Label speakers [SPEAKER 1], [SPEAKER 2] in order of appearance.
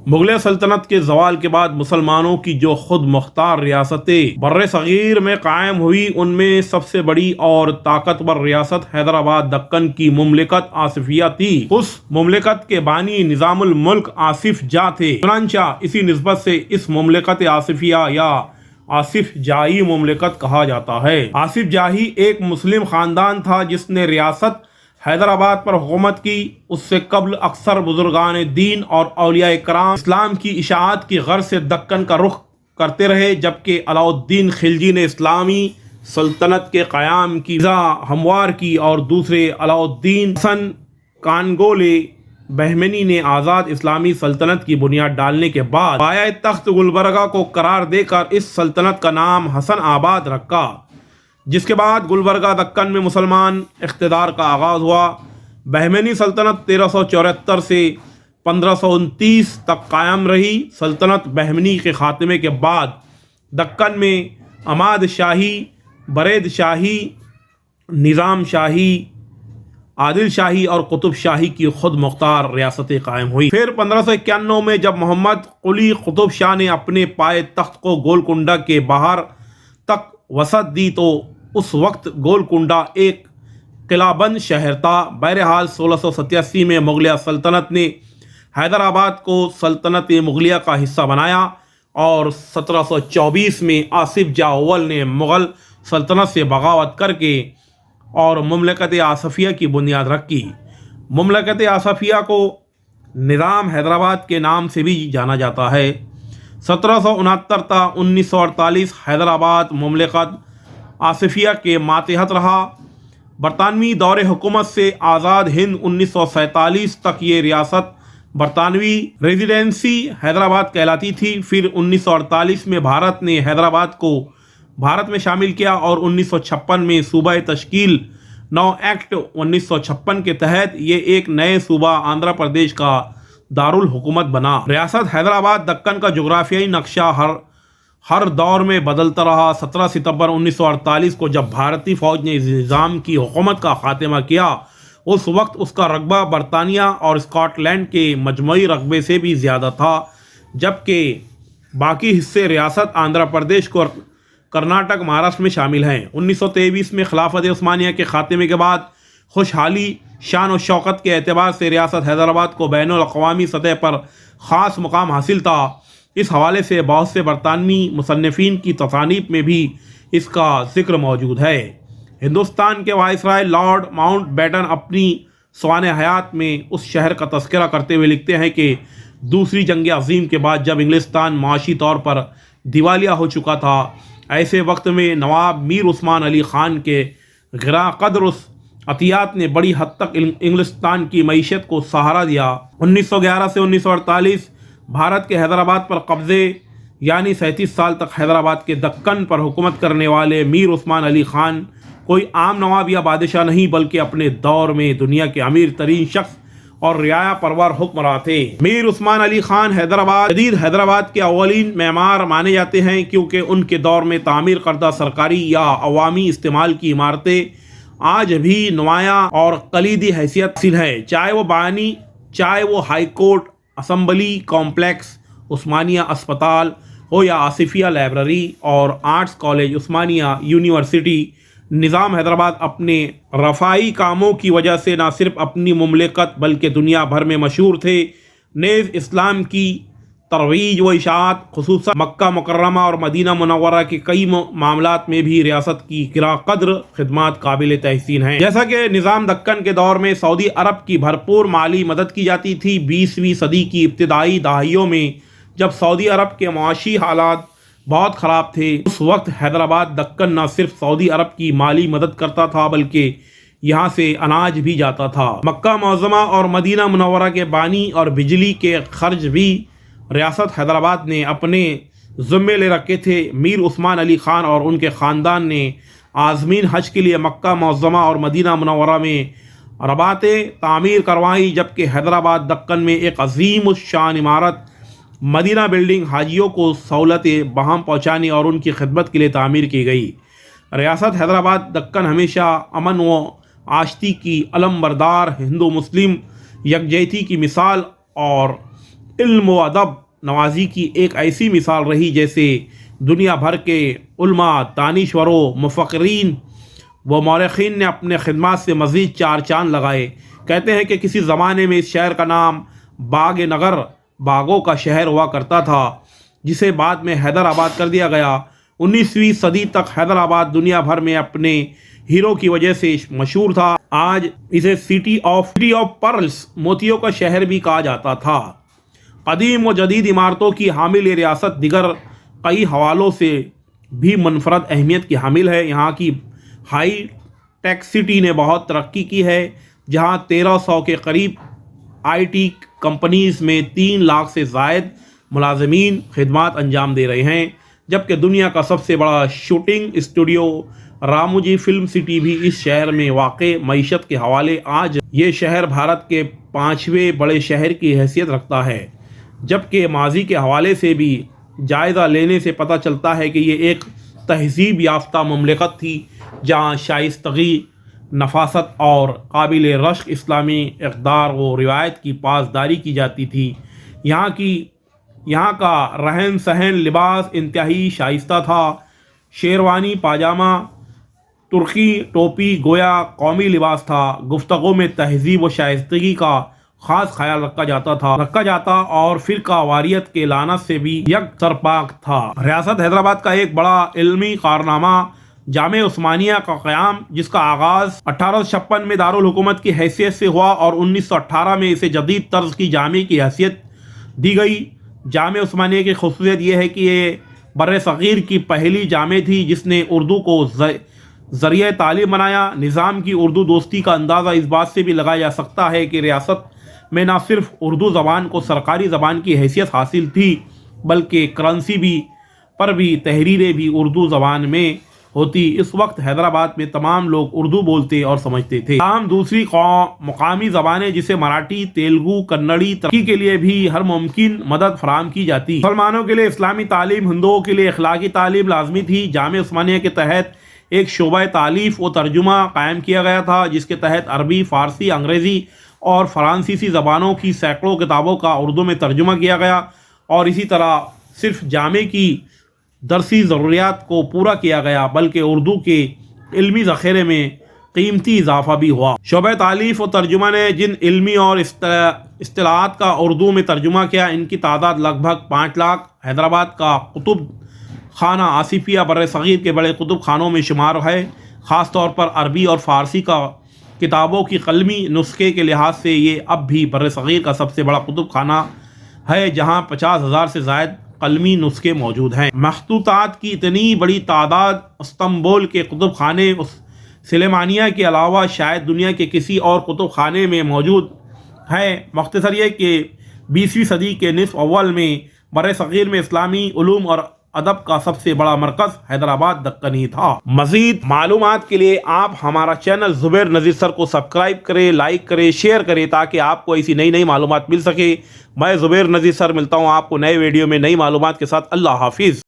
[SPEAKER 1] مغلیہ سلطنت کے زوال کے بعد مسلمانوں کی جو خود مختار ریاستیں بر صغیر میں قائم ہوئی، ان میں سب سے بڑی اور طاقتور ریاست حیدرآباد دکن کی مملکت آصفیہ تھی۔ اس مملکت کے بانی نظام الملک آصف جاہ تھے، چنانچہ اسی نسبت سے اس مملکت آصفیہ یا آصف جاہی مملکت کہا جاتا ہے۔ آصف جاہی ایک مسلم خاندان تھا جس نے ریاست حیدرآباد پر حکومت کی۔ اس سے قبل اکثر بزرگان دین اور اولیاء کرام اسلام کی اشاعت کی غرض سے دکن کا رخ کرتے رہے، جبکہ علاء الدین خلجی نے اسلامی سلطنت کے قیام کی فضا ہموار کی اور دوسرے علاء الدین حسن کانگولے بہمنی نے آزاد اسلامی سلطنت کی بنیاد ڈالنے کے بعد پایہ تخت گلبرگہ کو قرار دے کر اس سلطنت کا نام حسن آباد رکھا، جس کے بعد گلبرگہ دکن میں مسلمان اقتدار کا آغاز ہوا۔ بہمنی سلطنت 1374 سے 1529 تک قائم رہی۔ سلطنت بہمنی کے خاتمے کے بعد دکن میں عماد شاہی، برید شاہی، نظام شاہی، عادل شاہی اور قطب شاہی کی خود مختار ریاستیں قائم ہوئی۔ پھر 1591 میں جب محمد قلی قطب شاہ نے اپنے پائے تخت کو گولکنڈہ کے باہر تک وسعت دی تو اس وقت گولکنڈہ ایک قلعہ بند شہر تھا۔ بہرحال 1687 میں مغلیہ سلطنت نے حیدرآباد کو سلطنت مغلیہ کا حصہ بنایا اور 1724 میں آصف جاہ اول نے مغل سلطنت سے بغاوت کر کے اور مملکت آصفیہ کی بنیاد رکھی۔ مملکت آصفیہ کو نظام حیدرآباد کے نام سے بھی جانا جاتا ہے۔ 1769 تا 1948 حیدرآباد مملکت آصفیہ کے ماتحت رہا۔ برطانوی دور حکومت سے آزاد ہند 1947 تک یہ ریاست برطانوی ریزیڈنسی حیدرآباد کہلاتی تھی۔ پھر 1948 میں بھارت نے حیدرآباد کو بھارت میں شامل کیا اور 1956 میں صوبہ تشکیل 9 ایکٹ 1956 کے تحت یہ ایک نئے صوبہ آندھرا پردیش کا دارالحکومت بنا۔ ریاست حیدرآباد دکن کا جغرافیائی نقشہ ہر دور میں بدلتا رہا۔ 17 ستمبر 1948 کو جب بھارتی فوج نے اس نظام کی حکومت کا خاتمہ کیا، اس وقت اس کا رقبہ برطانیہ اور اسکاٹ لینڈ کے مجموعی رقبے سے بھی زیادہ تھا، جبکہ باقی حصے ریاست آندھرا پردیش کو کرناٹک مہاراشٹر میں شامل ہیں۔ 1923 میں خلافت عثمانیہ کے خاتمے کے بعد خوشحالی، شان و شوکت کے اعتبار سے ریاست حیدرآباد کو بین الاقوامی سطح پر خاص مقام حاصل تھا۔ اس حوالے سے بہت سے برطانوی مصنفین کی تصانیف میں بھی اس کا ذکر موجود ہے۔ ہندوستان کے وائسرائے لارڈ ماؤنٹ بیٹن اپنی سوانح حیات میں اس شہر کا تذکرہ کرتے ہوئے لکھتے ہیں کہ دوسری جنگ عظیم کے بعد جب انگلستان معاشی طور پر دیوالیہ ہو چکا تھا، ایسے وقت میں نواب میر عثمان علی خان کے غراں قدر عطیات نے بڑی حد تک انگلستان کی معیشت کو سہارا دیا۔ 1911 سے 1948 بھارت کے حیدرآباد پر قبضے، یعنی 37 سال تک حیدرآباد کے دکن پر حکومت کرنے والے میر عثمان علی خان کوئی عام نواب یا بادشاہ نہیں، بلکہ اپنے دور میں دنیا کے امیر ترین شخص اور رعایا پرور حکمراں تھے۔ میر عثمان علی خان جدید حیدرآباد کے اولین معمار مانے جاتے ہیں، کیونکہ ان کے دور میں تعمیر کردہ سرکاری یا عوامی استعمال کی عمارتیں آج بھی نمایاں اور کلیدی حیثیت حاصل ہے، چاہے وہ ہائی کورٹ، اسمبلی کمپلیکس، عثمانیہ اسپتال ہو یا آصفیہ لائبریری اور آرٹس کالج، عثمانیہ یونیورسٹی۔ نظام حیدرآباد اپنے رفاہی کاموں کی وجہ سے نہ صرف اپنی مملکت بلکہ دنیا بھر میں مشہور تھے، نیز اسلام کی ترویج و اشاعت، خصوصاً مکہ مکرمہ اور مدینہ منورہ کے کئی معاملات میں بھی ریاست کی گراں قدر خدمات قابل تحسین ہیں۔ جیسا کہ نظام دکن کے دور میں سعودی عرب کی بھرپور مالی مدد کی جاتی تھی۔ 20ویں صدی کی ابتدائی دہائیوں میں جب سعودی عرب کے معاشی حالات بہت خراب تھے، اس وقت حیدرآباد دکن نہ صرف سعودی عرب کی مالی مدد کرتا تھا بلکہ یہاں سے اناج بھی جاتا تھا۔ مکہ معظمہ اور مدینہ منورہ کے بانی اور بجلی کے خرچ بھی ریاست حیدرآباد نے اپنے ذمے لے رکھے تھے۔ میر عثمان علی خان اور ان کے خاندان نے عازمین حج کے لیے مکہ معظمہ اور مدینہ منورہ میں رباطیں تعمیر کروائیں، جبکہ حیدرآباد دکن میں ایک عظیم الشان عمارت مدینہ بلڈنگ حاجیوں کو سہولتیں بہم پہنچانے اور ان کی خدمت کے لیے تعمیر کی گئی۔ ریاست حیدرآباد دکن ہمیشہ امن و آشتی کی علم بردار، ہندو مسلم یکجہتی کی مثال اور علم و ادب نوازی کی ایک ایسی مثال رہی جیسے دنیا بھر کے علماء، دانشوروں، مفکرین و مورخین نے اپنے خدمات سے مزید چار چاند لگائے۔ کہتے ہیں کہ کسی زمانے میں اس شہر کا نام باغ نگر، باغوں کا شہر ہوا کرتا تھا، جسے بعد میں حیدرآباد کر دیا گیا۔ 19ویں صدی تک حیدرآباد دنیا بھر میں اپنے ہیرو کی وجہ سے مشہور تھا۔ آج اسے سٹی آف پرلز، موتیوں کا شہر بھی کہا جاتا تھا۔ قدیم و جدید عمارتوں کی حامل یہ ریاست دیگر کئی حوالوں سے بھی منفرد اہمیت کی حامل ہے۔ یہاں کی ہائی ٹیک سٹی نے بہت ترقی کی ہے، جہاں 1300 کے قریب آئی ٹی کمپنیز میں 3 لاکھ سے زائد ملازمین خدمات انجام دے رہے ہیں، جبکہ دنیا کا سب سے بڑا شوٹنگ اسٹوڈیو راموجی فلم سٹی بھی اس شہر میں واقع۔ معیشت کے حوالے آج یہ شہر بھارت کے 5ویں بڑے شہر کی حیثیت رکھتا ہے، جبکہ ماضی کے حوالے سے بھی جائزہ لینے سے پتہ چلتا ہے کہ یہ ایک تہذیب یافتہ مملکت تھی، جہاں شائستگی، نفاست اور قابل رشک اسلامی اقدار و روایت کی پاسداری کی جاتی تھی۔ یہاں کا رہن سہن، لباس انتہائی شائستہ تھا۔ شیروانی، پاجامہ، ترکی ٹوپی گویا قومی لباس تھا۔ گفتگو میں تہذیب و شائستگی کا خاص خیال رکھا جاتا اور فرقہ واریت کے لعنت سے بھی یک سرپاک تھا۔ ریاست حیدرآباد کا ایک بڑا علمی کارنامہ جامعہ عثمانیہ کا قیام، جس کا آغاز 1856 میں دارالحکومت کی حیثیت سے ہوا اور 1918 میں اسے جدید طرز کی جامعہ کی حیثیت دی گئی۔ جامعہ عثمانیہ کی خصوصیت یہ ہے کہ یہ بر صغیر کی پہلی جامعہ تھی جس نے اردو کو ذریعہ تعلیم بنایا۔ نظام کی اردو دوستی کا اندازہ اس بات سے بھی لگایا جا سکتا ہے کہ ریاست میں نہ صرف اردو زبان کو سرکاری زبان کی حیثیت حاصل تھی، بلکہ کرنسی پر بھی تحریریں بھی اردو زبان میں ہوتی۔ اس وقت حیدرآباد میں تمام لوگ اردو بولتے اور سمجھتے تھے۔ تاہم دوسری مقامی زبانیں جیسے مراٹھی، تیلگو، کنڑی ترقی کے لیے بھی ہر ممکن مدد فراہم کی جاتی۔ مسلمانوں کے لیے اسلامی تعلیم، ہندوؤں کے لیے اخلاقی تعلیم لازمی تھی۔ جامعہ عثمانیہ کے تحت ایک شعبہ تالیف و ترجمہ قائم کیا گیا تھا، جس کے تحت عربی، فارسی، انگریزی اور فرانسیسی زبانوں کی سینکڑوں کتابوں کا اردو میں ترجمہ کیا گیا، اور اسی طرح صرف جامعہ کی درسی ضروریات کو پورا کیا گیا بلکہ اردو کے علمی ذخیرے میں قیمتی اضافہ بھی ہوا۔ شعبہ تالیف و ترجمہ نے جن علمی اور اصطلاحات کا اردو میں ترجمہ کیا، ان کی تعداد لگ بھگ 5 لاکھ۔ حیدرآباد کا کتب خانہ آصفیہ بر صغیر کے بڑے کتب خانوں میں شمار ہے۔ خاص طور پر عربی اور فارسی کا کتابوں کی قلمی نسخے کے لحاظ سے یہ اب بھی بر صغیر کا سب سے بڑا کتب خانہ ہے، جہاں 50,000 سے زائد قلمی نسخے موجود ہیں۔ مخطوطات کی اتنی بڑی تعداد استنبول کے کتب خانے سلیمانیہ کے علاوہ شاید دنیا کے کسی اور کتب خانے میں موجود ہے۔ مختصر یہ کہ 20ویں صدی کے نصف اول میں بر صغیر میں اسلامی علوم اور ادب کا سب سے بڑا مرکز حیدرآباد دکن ہی تھا۔ مزید معلومات کے لیے آپ ہمارا چینل زبیر نذیر سر کو سبسکرائب کریں، لائک کریں، شیئر کریں تاکہ آپ کو ایسی نئی معلومات مل سکے۔ میں زبیر نذیر سر ملتا ہوں آپ کو نئے ویڈیو میں نئی معلومات کے ساتھ۔ اللہ حافظ۔